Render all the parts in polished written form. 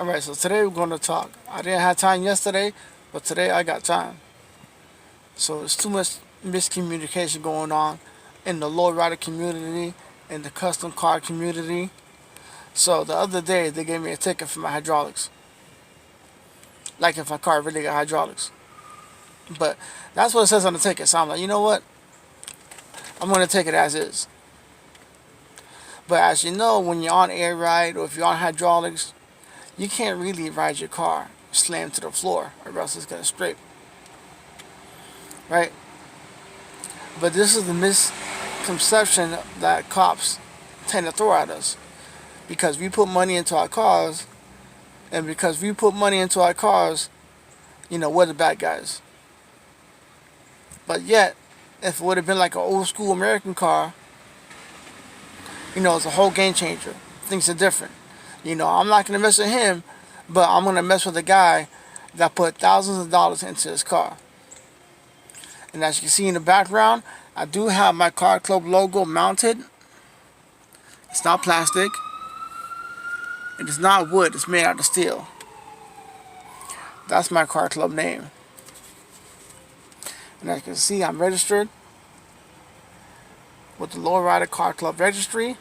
Alright, so today we're going to talk. I didn't have time yesterday, but today I got time. So there's too much miscommunication going on in the lowrider community, in the custom car community. So the other day they gave me a ticket for my hydraulics. Like if my car really got hydraulics. But that's what it says on the ticket. So I'm like, you know what? I'm going to take it as is. But as you know, when you're on air ride or if you're on hydraulics, you can't really ride your car slammed to the floor or else it's going to scrape. Right? But this is the misconception that cops tend to throw at us. Because we put money into our cars, and because we put money into our cars, we're the bad guys. But yet, if it would have been like an old school American car, it's a whole game changer. Things are different. I'm not going to mess with him, but I'm going to mess with the guy that put thousands of dollars into his car. And as you can see in the background, I do have my Car Club logo mounted. It's not plastic. It is not wood. It's made out of steel. That's my Car Club name. And as you can see, I'm registered with the Lowrider Car Club Registry,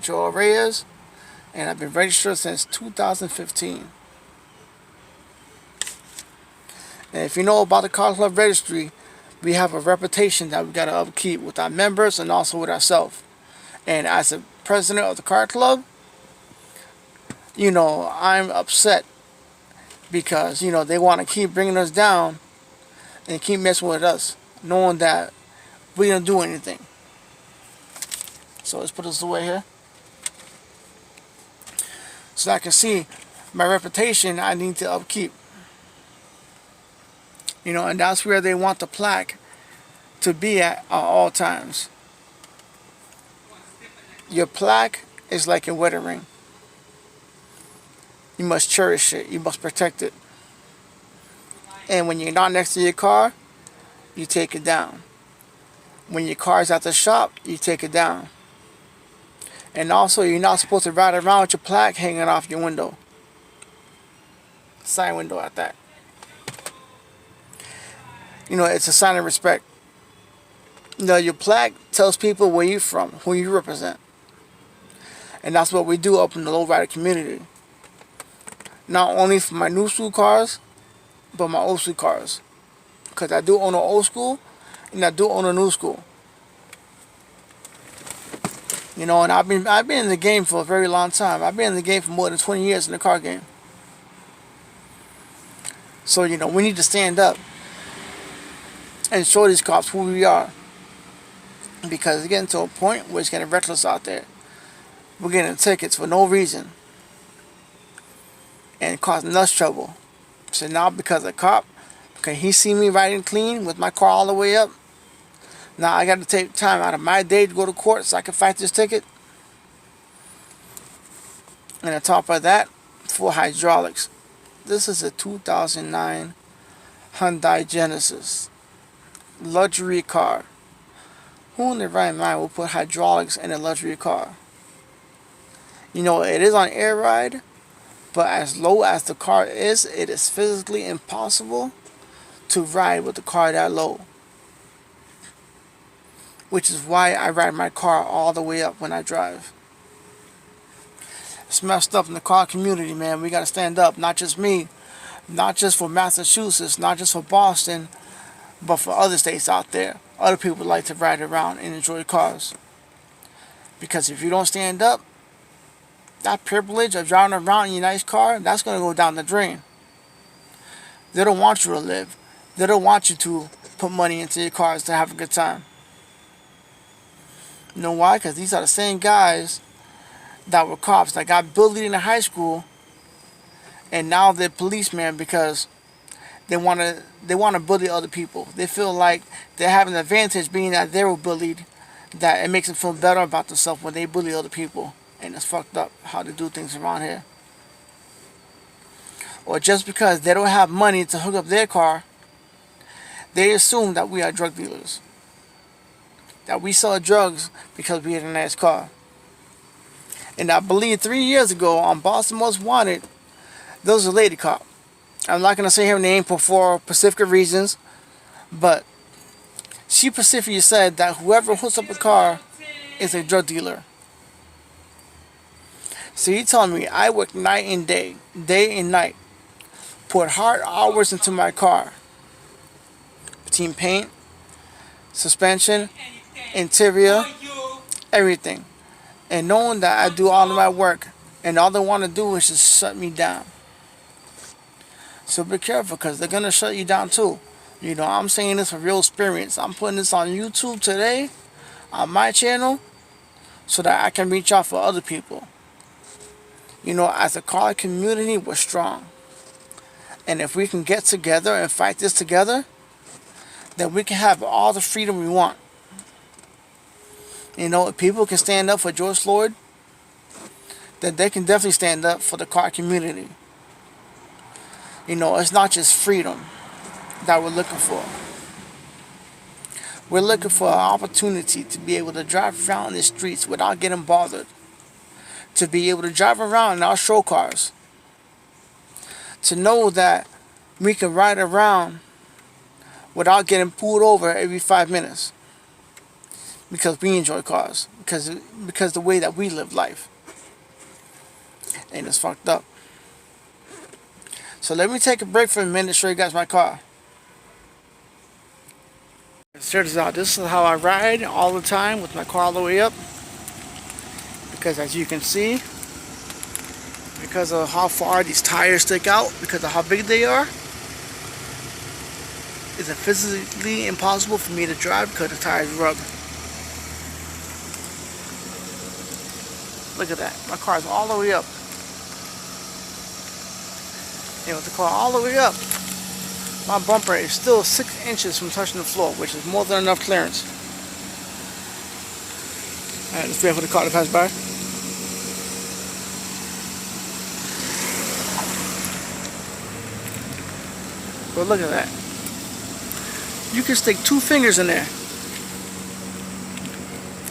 Joel Reyes, and I've been registered since 2015. And if you know about the Car Club Registry, we have a reputation that we got to upkeep with our members and also with ourselves. And as a president of the Car Club, I'm upset because, they want to keep bringing us down and keep messing with us, knowing that we don't do anything. So let's put this away here. So I can see my reputation I need to upkeep. And that's where they want the plaque to be at all times. Your plaque is like a wedding ring. You must cherish it. You must protect it. And when you're not next to your car, you take it down. When your car's at the shop, you take it down. And also, you're not supposed to ride around with your plaque hanging off your window. Side window at that. It's a sign of respect. Your plaque tells people where you're from, who you represent. And that's what we do up in the lowrider community. Not only for my new school cars, but my old school cars. Because I do own an old school, and I do own a new school. And I've been in the game for a very long time. I've been in the game for more than 20 years in the car game. So, we need to stand up and show these cops who we are. Because it's getting to a point where it's getting reckless out there. We're getting tickets for no reason. And causing us trouble. So now because the cop, because he see me riding clean with my car all the way up, now I got to take time out of my day to go to court so I can fight this ticket. And on top of that, for hydraulics, this is a 2009 Hyundai Genesis. Luxury car. Who in their right mind will put hydraulics in a luxury car? It is on air ride, but as low as the car is, it is physically impossible to ride with the car that low. Which is why I ride my car all the way up when I drive. It's messed up in the car community, man. We gotta stand up. Not just me. Not just for Massachusetts. Not just for Boston. But for other states out there. Other people like to ride around and enjoy cars. Because if you don't stand up, that privilege of driving around in your nice car, that's gonna go down the drain. They don't want you to live. They don't want you to put money into your cars to have a good time. You know why? Because these are the same guys that were cops that got bullied in high school, and now they're policemen because they want to bully other people. They feel like they have an advantage being that they were bullied, that it makes them feel better about themselves when they bully other people. And it's fucked up how they do things around here. Or just because they don't have money to hook up their car, they assume that we are drug dealers. That we sell drugs because we had a nice car. And I believe 3 years ago on Boston Most Wanted, there was a lady cop. I'm not going to say her name for specific reasons, but she specifically said that whoever hooks up a car is a drug dealer. So you telling me I work night and day and night, put hard hours into my car, between paint, suspension, interior, everything, and knowing that I do all of my work, and all they want to do is just shut me down. So be careful, because they're going to shut you down too. You know, I'm saying this from real experience. I'm putting this on YouTube today, on my channel, so that I can reach out for other people. You know, as a car community, we're strong. And if we can get together and fight this together, then we can have all the freedom we want. You know, if people can stand up for George Floyd, then they can definitely stand up for the car community. You know, it's not just freedom that we're looking for. We're looking for an opportunity to be able to drive around the streets without getting bothered. To be able to drive around in our show cars. To know that we can ride around without getting pulled over every 5 minutes. Because we enjoy cars. Because the way that we live life. And it's fucked up. So let me take a break for a minute to show you guys my car. Check this out. This is how I ride all the time with my car all the way up. Because as you can see, because of how far these tires stick out, because of how big they are, it's physically impossible for me to drive because the tires rub. Look at that. My car's all the way up. And with the car all the way up, my bumper is still 6 inches from touching the floor, which is more than enough clearance. Alright, let's wait for the car to pass by. But look at that. You can stick 2 fingers in there.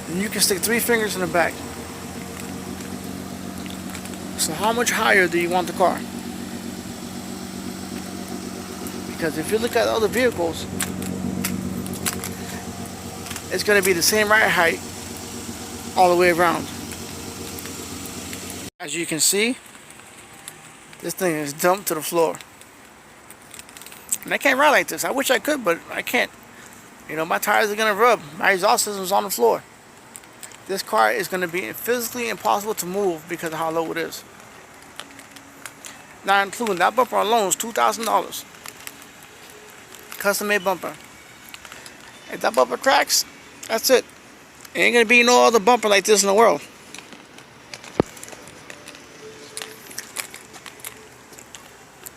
And you can stick 3 fingers in the back. So how much higher do you want the car? Because if you look at other vehicles, it's going to be the same ride height all the way around. As you can see, this thing is dumped to the floor. And I can't ride like this. I wish I could, but I can't. You know, my tires are going to rub. My exhaust system's on the floor. This car is going to be physically impossible to move because of how low it is. Not including that bumper alone is $2,000. Custom made bumper. If that bumper cracks, that's it. Ain't going to be no other bumper like this in the world.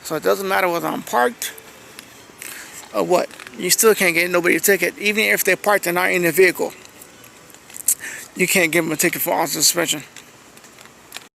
So it doesn't matter whether I'm parked or what. You still can't get nobody a ticket, even if they're parked and not in the vehicle. You can't give them a ticket for on suspension.